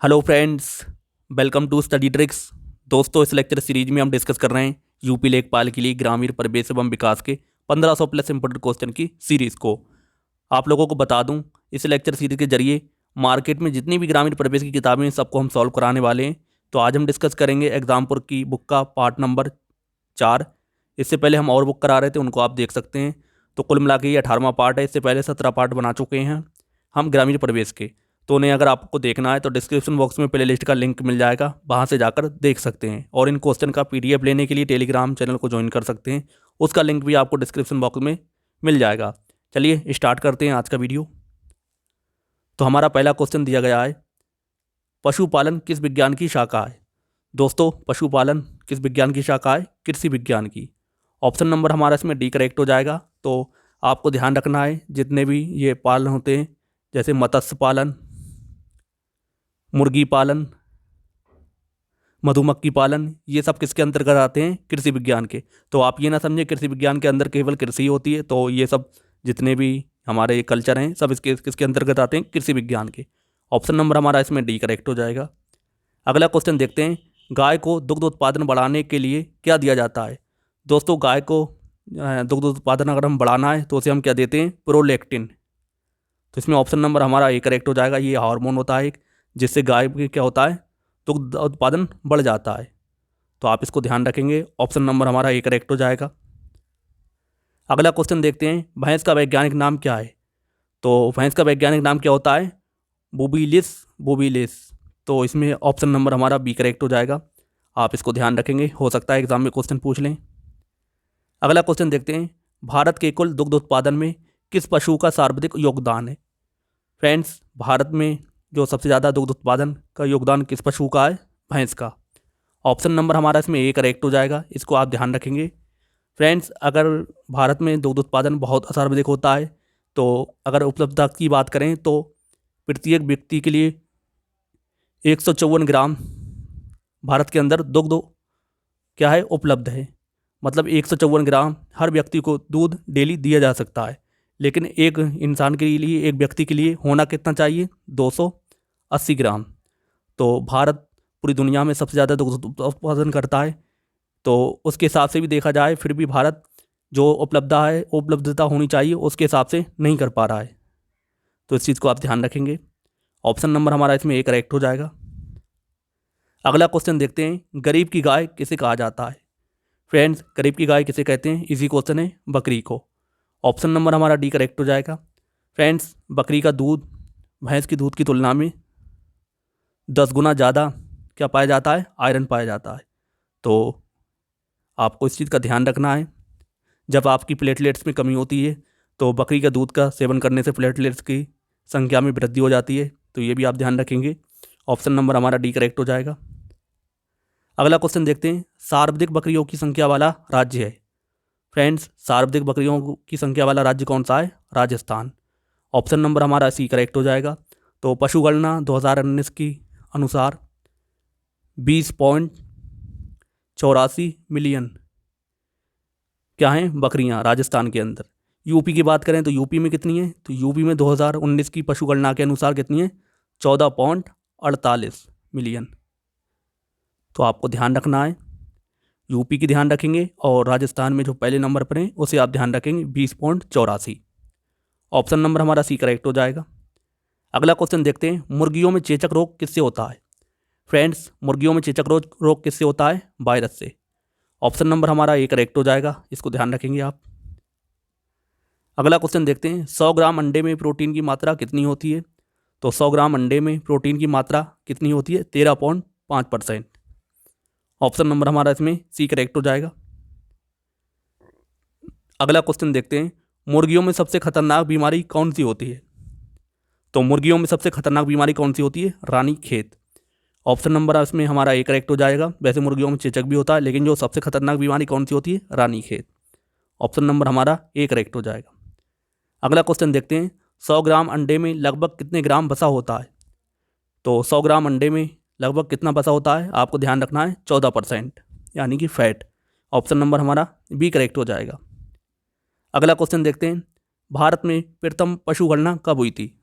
Hello friends, welcome to study tricks. दोस्तों, इस lecture series में हम डिस्कस कर रहे हैं यूपी लेखपाल के लिए ग्रामीण परिवेश एवं विकास के 1500 प्लस इंपोर्टेंट क्वेश्चन की सीरीज़ को। आप लोगों को बता दूं, इस लेक्चर सीरीज के जरिए मार्केट में जितनी भी ग्रामीण परिवेश की किताबें हैं सबको हम सॉल्व कराने वाले हैं। तो आज हम डिस्कस करेंगे एग्जामपुर की बुक का पार्ट नंबर 4। इससे पहले हम और बुक करा रहे थे, उनको आप देख सकते हैं। तो कुल मिला के ये 18वां पार्ट है। इससे पहले 17 पार्ट बना चुके हैं हम ग्रामीण परिवेश के। तो उन्हें अगर आपको देखना है तो डिस्क्रिप्शन बॉक्स में प्लेलिस्ट का लिंक मिल जाएगा, वहाँ से जाकर देख सकते हैं। और इन क्वेश्चन का पीडीएफ लेने के लिए टेलीग्राम चैनल को ज्वाइन कर सकते हैं, उसका लिंक भी आपको डिस्क्रिप्शन बॉक्स में मिल जाएगा। चलिए स्टार्ट करते हैं आज का वीडियो। तो हमारा पहला क्वेश्चन दिया गया है, पशुपालन किस विज्ञान की शाखा है। दोस्तों, पशुपालन किस विज्ञान की शाखा है? कृषि विज्ञान की। ऑप्शन नंबर हमारा इसमें डी करेक्ट हो जाएगा। तो आपको ध्यान रखना है, जितने भी ये पालन होते हैं जैसे मत्स्य पालन, मुर्गी पालन, मधुमक्खी पालन, ये सब किसके अंतर्गत आते हैं? कृषि विज्ञान के। तो आप ये ना समझे कृषि विज्ञान के अंदर केवल कृषि होती है। तो ये सब जितने भी हमारे कल्चर हैं सब इसके किसके अंतर्गत आते हैं? कृषि विज्ञान के। ऑप्शन नंबर हमारा इसमें डी करेक्ट हो जाएगा। अगला क्वेश्चन देखते हैं, गाय को दुग्ध उत्पादन बढ़ाने के लिए क्या दिया जाता है। दोस्तों, गाय को दुग्ध उत्पादन अगर हम बढ़ाना है तो उसे हम क्या देते हैं? प्रोलैक्टिन। तो इसमें ऑप्शन नंबर हमारा ए करेक्ट हो जाएगा। ये हार्मोन होता है एक, जिससे गाय में क्या होता है? दुग्ध उत्पादन बढ़ जाता है। तो आप इसको ध्यान रखेंगे, ऑप्शन नंबर हमारा ए करेक्ट हो जाएगा। अगला क्वेश्चन देखते हैं, भैंस का वैज्ञानिक नाम क्या है। तो भैंस का वैज्ञानिक नाम क्या होता है? बुबिलिस बुबिलिस। तो इसमें ऑप्शन नंबर हमारा बी करेक्ट हो जाएगा। आप इसको ध्यान रखेंगे, हो सकता है एग्जाम में क्वेश्चन पूछ लें। अगला क्वेश्चन देखते हैं, भारत के कुल दुग्ध उत्पादन में किस पशु का सर्वाधिक योगदान है। फ्रेंड्स, भारत में जो सबसे ज़्यादा दुग्ध उत्पादन का योगदान किस पशु का है? भैंस का। ऑप्शन नंबर हमारा इसमें ए करेक्ट हो जाएगा, इसको आप ध्यान रखेंगे। फ्रेंड्स, अगर भारत में दुग्ध उत्पादन बहुत सर्वाधिक होता है तो अगर उपलब्धता की बात करें तो प्रत्येक व्यक्ति के लिए 154 ग्राम भारत के अंदर दुग्ध क्या है? उपलब्ध है। मतलब 154 ग्राम हर व्यक्ति को दूध डेली दिया जा सकता है। लेकिन एक इंसान के लिए, एक व्यक्ति के लिए होना कितना चाहिए? 280 ग्राम। तो भारत पूरी दुनिया में सबसे ज़्यादा दुग्ध उत्पादन करता है। तो उसके हिसाब से भी देखा जाए फिर भी भारत जो उपलब्धता होनी चाहिए उसके हिसाब से नहीं कर पा रहा है। तो इस चीज़ को आप ध्यान रखेंगे। ऑप्शन नंबर हमारा इसमें ए करेक्ट हो जाएगा। अगला क्वेश्चन देखते हैं, गरीब की गाय किसे कहा जाता है। फ्रेंड्स, गरीब की गाय किसे कहते हैं? इजी क्वेश्चन है, बकरी को। ऑप्शन नंबर हमारा डी करेक्ट हो जाएगा। फ्रेंड्स, बकरी का दूध भैंस की दूध की तुलना में 10 गुना ज़्यादा क्या पाया जाता है? आयरन पाया जाता है। तो आपको इस चीज़ का ध्यान रखना है, जब आपकी प्लेटलेट्स में कमी होती है तो बकरी का दूध का सेवन करने से प्लेटलेट्स की संख्या में वृद्धि हो जाती है। तो ये भी आप ध्यान रखेंगे। ऑप्शन नंबर हमारा डी करेक्ट हो जाएगा। अगला क्वेश्चन देखते हैं, सर्वाधिक बकरियों की संख्या वाला राज्य है। फ्रेंड्स, सर्वाधिक बकरियों की संख्या वाला राज्य कौन सा है? राजस्थान। ऑप्शन नंबर हमारा सी करेक्ट हो जाएगा। तो पशुगणना 2019 की अनुसार 20.84 मिलियन क्या हैं? बकरियां राजस्थान के अंदर। यूपी की बात करें तो यूपी में कितनी है? तो यूपी में 2019 की पशुगणना के अनुसार कितनी है? 14.48 मिलियन। तो आपको ध्यान रखना है, यूपी की ध्यान रखेंगे और राजस्थान में जो पहले नंबर पर है उसे आप ध्यान रखेंगे 20.84। ऑप्शन नंबर हमारा सी करेक्ट हो जाएगा। अगला क्वेश्चन देखते हैं, मुर्गियों में चेचक रोग किससे होता है। फ्रेंड्स, मुर्गियों में चेचक रोग किससे होता है? वायरस से। ऑप्शन नंबर हमारा ए करेक्ट हो जाएगा, इसको ध्यान रखेंगे आप। अगला क्वेश्चन देखते हैं, 100 ग्राम अंडे में प्रोटीन की मात्रा कितनी होती है। तो 100 ग्राम अंडे में प्रोटीन की मात्रा कितनी होती है? 13.5%। ऑप्शन नंबर हमारा इसमें सी करेक्ट हो जाएगा। अगला क्वेश्चन देखते हैं, मुर्गियों में सबसे खतरनाक बीमारी कौन सी होती है। तो मुर्गियों में सबसे खतरनाक बीमारी कौन सी होती है? रानीखेत। ऑप्शन नंबर इसमें हमारा ए करेक्ट हो जाएगा। वैसे मुर्गियों में चेचक भी होता है, लेकिन जो सबसे खतरनाक बीमारी कौन सी होती है? रानीखेत। ऑप्शन नंबर हमारा ए करेक्ट हो जाएगा। अगला क्वेश्चन देखते हैं, 100 ग्राम अंडे में लगभग कितने ग्राम वसा होता है। तो 100 ग्राम अंडे में लगभग कितना वसा होता है? आपको ध्यान रखना है 14%, यानी कि फैट। ऑप्शन नंबर हमारा बी करेक्ट हो जाएगा। अगला क्वेश्चन देखते हैं, भारत में प्रथम पशु गणना कब हुई थी।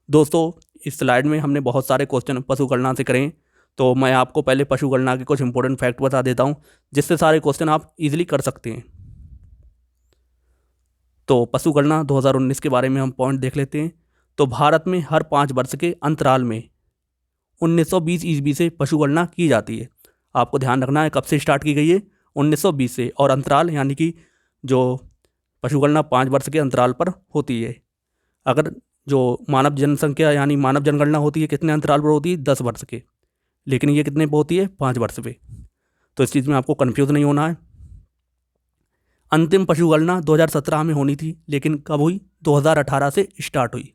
दोस्तों, इस स्लाइड में हमने बहुत सारे क्वेश्चन पशुगणना से करें, तो मैं आपको पहले पशुगणना के कुछ इंपॉर्टेंट फैक्ट बता देता हूँ, जिससे सारे क्वेश्चन आप इजीली कर सकते हैं। तो पशुगणना 2019 के बारे में हम पॉइंट देख लेते हैं। तो भारत में हर 5 वर्ष के अंतराल में 1920 ईस्वी से पशुगणना की जाती है। आपको ध्यान रखना है कब से स्टार्ट की गई है, 1920 से, और अंतराल यानी कि जो पशुगणना 5 वर्ष के अंतराल पर होती है। अगर जो मानव जनसंख्या यानी मानव जनगणना होती है कितने अंतराल पर होती है, 10 वर्ष के, लेकिन ये कितने पे होती है, 5 वर्ष पे। तो इस चीज़ में आपको कन्फ्यूज़ नहीं होना है। अंतिम पशुगणना 2017 में होनी थी, लेकिन कब हुई, 2018 से स्टार्ट हुई।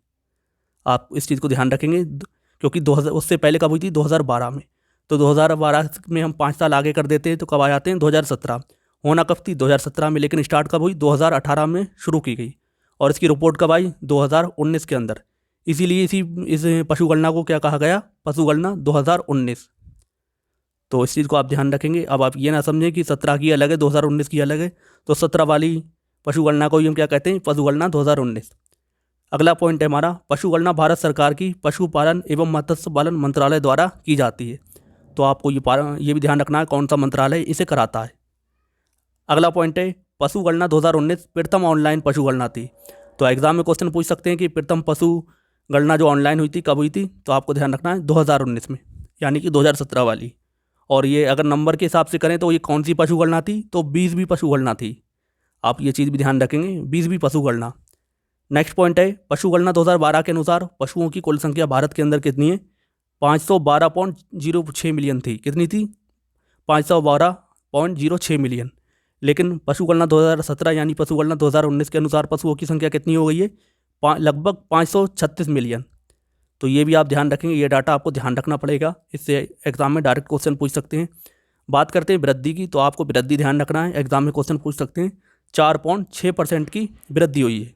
आप इस चीज़ को ध्यान रखेंगे, क्योंकि 2000 उससे पहले कब हुई थी, 2012 में। तो 2012 में हम 5 साल आगे कर देते हैं तो कब आ जाते हैं, 2017। होना कब थी, 2017 में, लेकिन स्टार्ट कब हुई, 2018 में शुरू की गई। और इसकी रिपोर्ट कब आई, 2019 के अंदर। इसीलिए इस पशुगणना को क्या कहा गया, पशुगणना 2019। तो इस चीज़ को आप ध्यान रखेंगे। अब आप ये ना समझें कि 17 की अलग है, 2019 की अलग है। तो 17 वाली पशुगणना को ही हम क्या कहते हैं, पशुगणना 2019। अगला पॉइंट है हमारा, पशुगणना भारत सरकार की पशुपालन एवं मत्स्य पालन मंत्रालय द्वारा की जाती है। तो आपको ये भी ध्यान रखना है कौन सा मंत्रालय इसे कराता है। अगला पॉइंट है, पशुगणना 2019 प्रथम ऑनलाइन पशुगणना थी। तो एग्जाम में क्वेश्चन पूछ सकते हैं कि प्रथम पशुगणना जो ऑनलाइन हुई थी कब हुई थी, तो आपको ध्यान रखना है 2019 में, यानी कि 2017 वाली। और ये अगर नंबर के हिसाब से करें तो ये कौन सी पशुगणना थी, तो 20वीं पशुगणना थी। आप ये चीज़ भी ध्यान रखेंगे, 20वीं पशुगणना। नेक्स्ट पॉइंट है, पशुगणना 2012 के अनुसार पशुओं की कुल संख्या भारत के अंदर कितनी है, 512.06 मिलियन थी। कितनी थी, 512.06 मिलियन। लेकिन पशुगणना 2017 यानी पशुगणना 2019 के अनुसार पशुओं की संख्या कितनी हो गई है, लगभग 536 मिलियन। तो ये भी आप ध्यान रखेंगे, ये डाटा आपको ध्यान रखना पड़ेगा, इससे एग्जाम में डायरेक्ट क्वेश्चन पूछ सकते हैं। बात करते हैं वृद्धि की, तो आपको वृद्धि ध्यान रखना है, एग्जाम में क्वेश्चन पूछ सकते हैं। 4.6% की वृद्धि हुई है।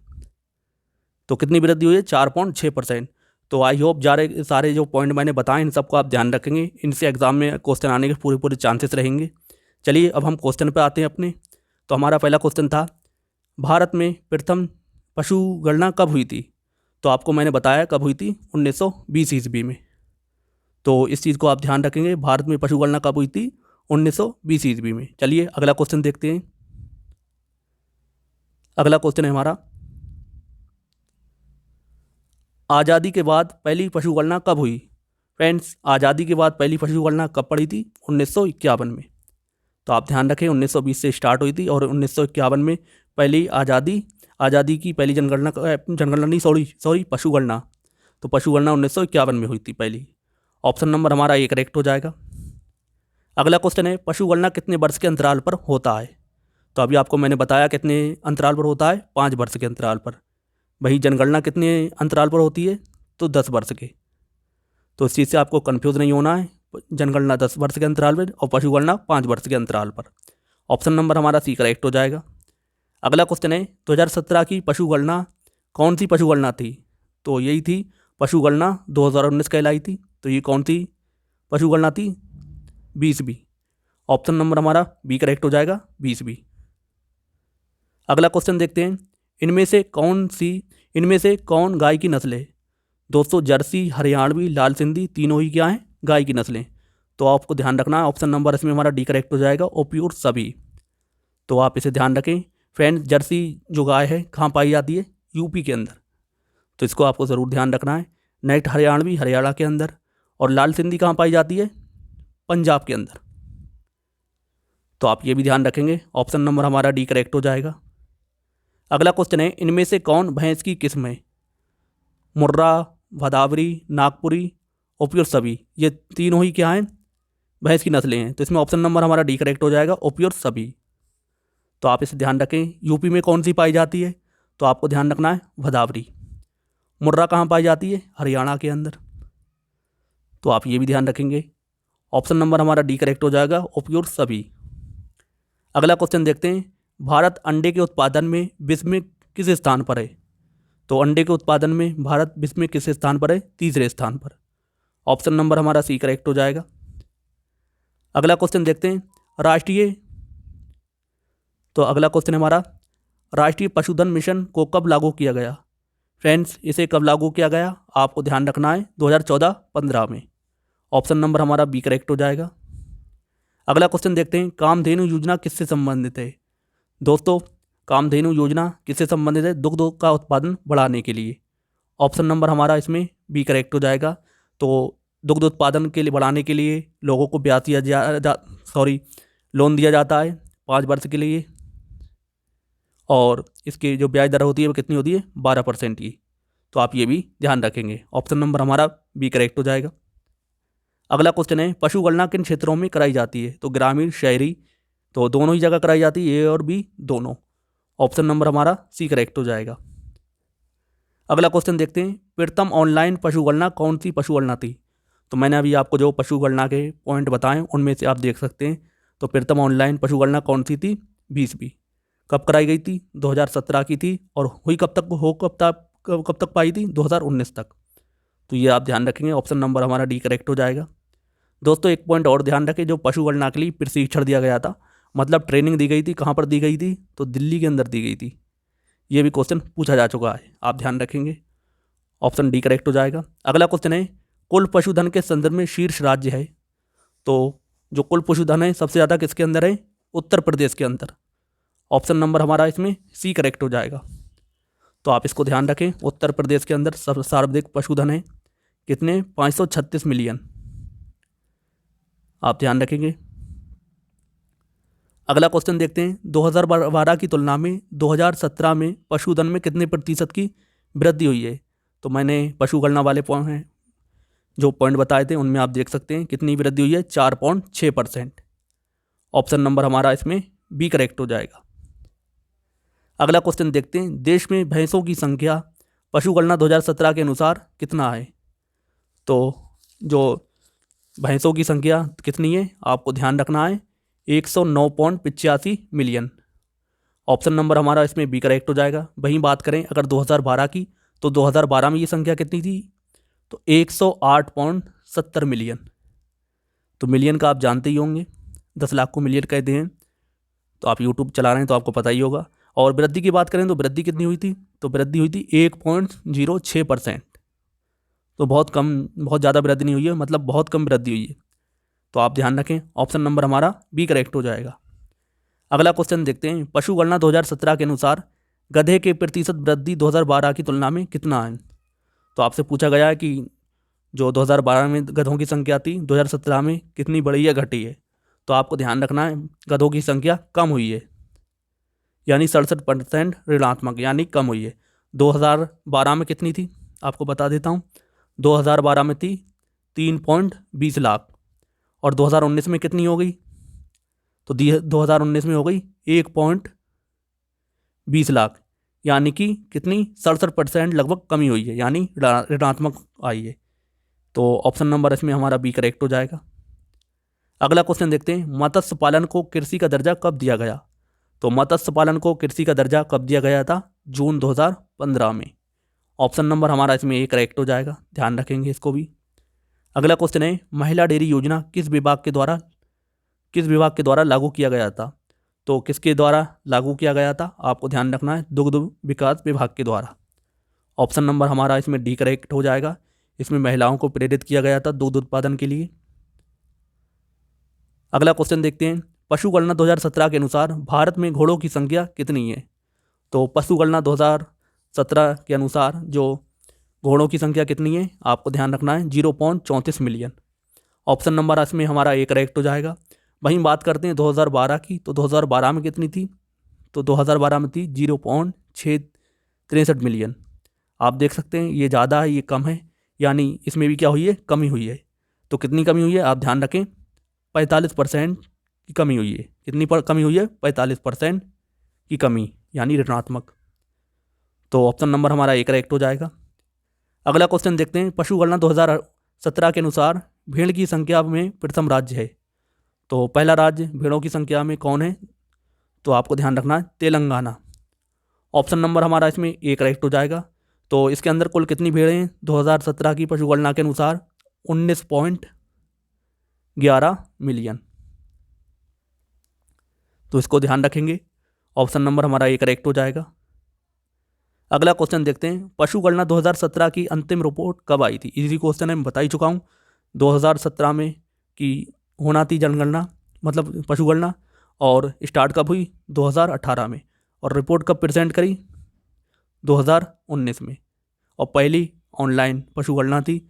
तो कितनी वृद्धि हुई है, 4.6%। तो आई होप सारे जो पॉइंट मैंने बताए इन सबको आप ध्यान रखेंगे, इनसे एग्जाम में क्वेश्चन आने के पूरे चांसेस रहेंगे। चलिए अब हम क्वेश्चन पे आते हैं अपने। तो हमारा पहला क्वेश्चन था, भारत में प्रथम पशुगणना कब हुई थी। तो आपको मैंने बताया कब हुई थी, 1920 ईस्वी में। तो इस चीज़ को आप ध्यान रखेंगे, भारत में पशुगणना कब हुई थी, 1920 ईस्वी में। चलिए अगला क्वेश्चन देखते हैं। अगला क्वेश्चन है हमारा, आज़ादी के बाद पहली पशुगणना कब हुई। फ्रेंड्स, आज़ादी के बाद पहली पशुगणना कब पड़ी थी, 1951 में। तो आप ध्यान रखें 1920 से स्टार्ट हुई थी और 1951 में पहली आज़ादी की पहली जनगणना नहीं, सॉरी पशुगणना। तो पशुगणना 1951 में हुई थी पहली। ऑप्शन नंबर हमारा ए करेक्ट हो जाएगा। अगला क्वेश्चन है, पशुगणना कितने वर्ष के अंतराल पर होता है। तो अभी आपको मैंने बताया कितने अंतराल पर होता है, 5 वर्ष के अंतराल पर। वही जनगणना कितने अंतराल पर होती है, तो 10 वर्ष के। तो इस चीज़ से आपको कन्फ्यूज़ नहीं होना है, जनगणना 10 वर्ष के अंतराल पर और पशुगणना 5 वर्ष के अंतराल पर। ऑप्शन नंबर हमारा सी करेक्ट हो जाएगा। अगला क्वेश्चन है, 2017 की पशुगणना कौन सी पशुगणना थी। तो यही थी पशुगणना 2019 कहलाई थी। तो ये कौन सी पशुगणना थी, 20वीं। ऑप्शन नंबर हमारा बी करेक्ट हो जाएगा, 20वीं। अगला क्वेश्चन देखते हैं, इनमें से कौन गाय की नस्ल है। दोस्तों, जर्सी, हरियाणवी, लाल सिंधी, तीनों ही क्या हैं, गाय की नस्लें। तो आपको ध्यान रखना है, ऑप्शन नंबर इसमें हमारा डी करेक्ट हो जाएगा, और प्योर सभी। तो आप इसे ध्यान रखें। फ्रेंड्स, जर्सी जो गाय है कहाँ पाई जाती है, यूपी के अंदर। तो इसको आपको ज़रूर ध्यान रखना है। नेक्स्ट हरियाणवी हरियाणा के अंदर, और लाल सिंधी कहाँ पाई जाती है, पंजाब के अंदर। तो आप ये भी ध्यान रखेंगे, ऑप्शन नंबर हमारा डी करेक्ट हो जाएगा। अगला क्वेश्चन है, इनमें से कौन भैंस की किस्म है। मुर्रा, भदावरी, नागपुरी, ओपियर सभी, ये तीनों ही क्या हैं, भैंस की नस्लें हैं। तो इसमें ऑप्शन नंबर हमारा डी करेक्ट हो जाएगा, ओपियर सभी। तो आप इसे ध्यान रखें। यूपी में कौन सी पाई जाती है, तो आपको ध्यान रखना है भदावरी। मुर्रा कहाँ पाई जाती है, हरियाणा के अंदर। तो आप ये भी ध्यान रखेंगे, ऑप्शन नंबर हमारा डी करेक्ट हो जाएगा, ओपियर सभी। अगला क्वेश्चन देखते हैं, भारत अंडे के उत्पादन में विश्व में किस स्थान पर है। तो अंडे के उत्पादन में भारत विश्व में किस स्थान पर है, तीसरे स्थान पर। ऑप्शन नंबर हमारा सी करेक्ट हो जाएगा। अगला क्वेश्चन देखते हैं, अगला क्वेश्चन हमारा, राष्ट्रीय पशुधन मिशन को कब लागू किया गया। फ्रेंड्स, इसे कब लागू किया गया आपको ध्यान रखना है, 2014-15 में। ऑप्शन नंबर हमारा बी करेक्ट हो जाएगा। अगला क्वेश्चन देखते हैं, कामधेनु योजना किससे संबंधित है। दोस्तों, कामधेनु योजना किससे संबंधित है, दुग्ध का उत्पादन बढ़ाने के लिए। ऑप्शन नंबर हमारा इसमें बी करेक्ट हो जाएगा। तो दुग्ध उत्पादन के लिए बढ़ाने के लिए लोगों को ब्याज दिया लोन दिया जाता है 5 वर्ष के लिए, और इसकी जो ब्याज दर होती है वो कितनी होती है, 12% की। तो आप ये भी ध्यान रखेंगे। ऑप्शन नंबर हमारा बी करेक्ट हो जाएगा। अगला क्वेश्चन है, पशुगणना किन क्षेत्रों में कराई जाती है। तो ग्रामीण, शहरी, तो दोनों ही जगह कराई जाती है, ए और बी दोनों। ऑप्शन नंबर हमारा सी करेक्ट हो जाएगा। अगला क्वेश्चन देखते हैं, प्रथम ऑनलाइन पशुगणना कौन सी पशुगणना थी। तो मैंने अभी आपको जो पशुगणना के पॉइंट बताएं उनमें से आप देख सकते हैं। तो प्रथम ऑनलाइन पशुगणना कौन सी थी, 20 कब कराई गई थी, 2017 की थी, और हुई कब तक पाई थी, 2019 तक। तो ये आप ध्यान रखेंगे। ऑप्शन नंबर हमारा डी करेक्ट हो जाएगा। दोस्तों, एक पॉइंट और ध्यान रखें, जो पशुगणना के लिए प्रशिक्षण दिया गया था, मतलब ट्रेनिंग दी गई थी, कहाँ पर दी गई थी, तो दिल्ली के अंदर दी गई थी। ये भी क्वेश्चन पूछा जा चुका है, आप ध्यान रखेंगे। ऑप्शन डी करेक्ट हो जाएगा। अगला क्वेश्चन है, कुल पशुधन के संदर्भ में शीर्ष राज्य है। तो जो कुल पशुधन है सबसे ज़्यादा किसके अंदर है, उत्तर प्रदेश के अंदर। ऑप्शन नंबर हमारा इसमें सी करेक्ट हो जाएगा। तो आप इसको ध्यान रखें, उत्तर प्रदेश के अंदर सर्वाधिक पशुधन है, कितने, 536 मिलियन। आप ध्यान रखेंगे। अगला क्वेश्चन देखते हैं, 2012 की तुलना में 2017 में पशुधन में कितने प्रतिशत की वृद्धि हुई है। तो मैंने पशुगणना वाले जो पॉइंट बताए थे उनमें आप देख सकते हैं कितनी वृद्धि हुई है, 4.6%। ऑप्शन नंबर हमारा इसमें बी करेक्ट हो जाएगा। अगला क्वेश्चन देखते हैं, देश में भैंसों की संख्या पशुगणना 2017 के अनुसार कितना है। तो जो भैंसों की संख्या कितनी है आपको ध्यान रखना है, 109.85 मिलियन। ऑप्शन नंबर हमारा इसमें बी करेक्ट हो जाएगा। वहीं बात करें अगर 2012 की, तो 2012 में ये संख्या कितनी थी, तो 108.70 मिलियन। तो मिलियन का आप जानते ही होंगे, 10 लाख को मिलियन कहते हैं। तो आप यूट्यूब चला रहे हैं तो आपको पता ही होगा। और वृद्धि की बात करें तो वृद्धि कितनी हुई थी, तो वृद्धि हुई थी 1.06%। तो बहुत कम, बहुत ज़्यादा वृद्धि नहीं हुई है, मतलब बहुत कम वृद्धि हुई है। तो आप ध्यान रखें, ऑप्शन नंबर हमारा बी करेक्ट हो जाएगा। अगला क्वेश्चन देखते हैं, पशुगणना 2017 के अनुसार गधे के प्रतिशत वृद्धि 2012 की तुलना में कितना है। तो आपसे पूछा गया है कि जो 2012 में गधों की संख्या थी 2017 में कितनी बढ़ी है, घटी है। तो आपको ध्यान रखना है, गधों की संख्या कम हुई है, यानी 67% ऋणात्मक, यानी कम हुई है। 2012 में कितनी थी आपको बता देता हूँ, 2012 में थी 3.20 लाख, और 2019 में कितनी हो गई, तो 2019 में हो गई 1.20 लाख, यानी कि कितनी, 67% लगभग कमी हुई है, यानी ऋणात्मक आई है। तो ऑप्शन नंबर इसमें हमारा बी करेक्ट हो जाएगा। अगला क्वेश्चन देखते हैं, मत्स्य पालन को कृषि का दर्जा कब दिया गया। तो मत्स्य पालन को कृषि का दर्जा कब दिया गया था, जून 2015 में। ऑप्शन नंबर हमारा इसमें ए करेक्ट हो जाएगा, ध्यान रखेंगे इसको भी। अगला क्वेश्चन है, महिला डेयरी योजना किस विभाग के द्वारा लागू किया गया था। तो किसके द्वारा लागू किया गया था आपको ध्यान रखना है, दुग्ध विकास विभाग के द्वारा। ऑप्शन नंबर हमारा इसमें डी करेक्ट हो जाएगा। इसमें महिलाओं को प्रेरित किया गया था दुग्ध उत्पादन के लिए। अगला क्वेश्चन देखते हैं, पशुगणना 2017 के अनुसार भारत में घोड़ों की संख्या कितनी है। तो पशुगणना 2017 के अनुसार जो घोड़ों की संख्या कितनी है आपको ध्यान रखना है, 0.34 मिलियन। ऑप्शन नंबर इसमें हमारा ए करेक्ट हो जाएगा। वहीं बात करते हैं 2012 की, तो 2012 में कितनी थी, तो 2012 में थी 0.663 मिलियन। आप देख सकते हैं ये ज़्यादा है, ये कम है, यानी इसमें भी क्या हुई है, कमी हुई है। तो कितनी कमी हुई है आप ध्यान रखें, 45% की कमी हुई है। कितनी कमी हुई है, 45% की कमी, यानी ऋणात्मक। तो ऑप्शन नंबर हमारा ए करेक्ट हो जाएगा। अगला क्वेश्चन देखते हैं, पशुगणना 2017 के अनुसार भेड़ की संख्या में प्रथम राज्य है। तो पहला राज्य भेड़ों की संख्या में कौन है, तो आपको ध्यान रखना है, तेलंगाना। ऑप्शन नंबर हमारा इसमें ए करेक्ट हो जाएगा। तो इसके अंदर कुल कितनी भेड़ें हैं 2017 की पशुगणना के अनुसार, 19.11 मिलियन। तो इसको ध्यान रखेंगे, ऑप्शन नंबर हमारा ए करेक्ट हो जाएगा। अगला क्वेश्चन देखते हैं, पशुगणना 2017 की अंतिम रिपोर्ट कब आई थी? इसी क्वेश्चन है, मैं बता ही चुका हूँ 2017 में कि होना थी जनगणना, मतलब पशुगणना, और स्टार्ट कब हुई? 2018 में, और रिपोर्ट कब प्रेजेंट करी? 2019 में, और पहली ऑनलाइन पशुगणना थी।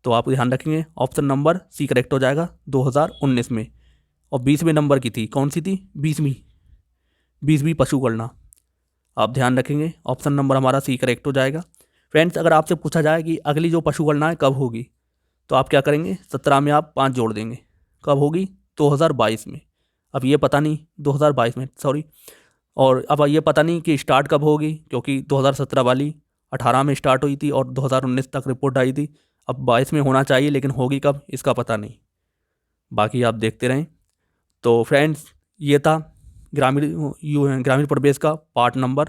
तो आप ध्यान रखेंगे ऑप्शन नंबर सी करेक्ट हो जाएगा, 2019 में। और 20वें नंबर की थी, कौन सी थी? 20वीं पशुगणना। आप ध्यान रखेंगे ऑप्शन नंबर हमारा सी करेक्ट हो जाएगा। फ्रेंड्स, अगर आपसे पूछा जाए कि अगली जो पशुगणना है कब होगी, तो आप क्या करेंगे? 17 में आप 5 जोड़ देंगे। कब होगी? 2022 में। अब ये पता नहीं 2022 में, सॉरी, और अब ये पता नहीं कि स्टार्ट कब होगी, क्योंकि 2017 वाली 18 में स्टार्ट हुई थी और 2019 तक रिपोर्ट आई थी। अब 22 में होना चाहिए, लेकिन होगी कब इसका पता नहीं। बाकी आप देखते रहें। तो फ्रेंड्स, ये था ग्रामीण प्रवेश का पार्ट नंबर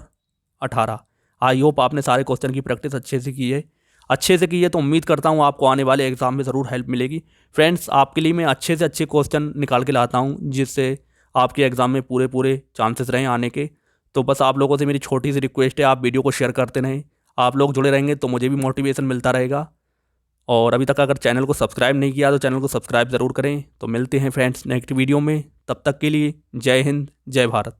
18। आई होप आपने सारे क्वेश्चन की प्रैक्टिस अच्छे से की है। तो उम्मीद करता हूँ आपको आने वाले एग्जाम में ज़रूर हेल्प मिलेगी। फ्रेंड्स, आपके लिए मैं अच्छे से अच्छे क्वेश्चन निकाल के लाता हूँ, जिससे आपके एग्ज़ाम में पूरे पूरे चांसेस रहें आने के। तो बस आप लोगों से मेरी छोटी सी रिक्वेस्ट है, आप वीडियो को शेयर करते रहें। आप लोग जुड़े रहेंगे तो मुझे भी मोटिवेशन मिलता रहेगा। और अभी तक अगर चैनल को सब्सक्राइब नहीं किया तो चैनल को सब्सक्राइब ज़रूर करें। तो मिलते हैं फ्रेंड्स नेक्स्ट वीडियो में, तब तक के लिए जय हिंद, जय भारत।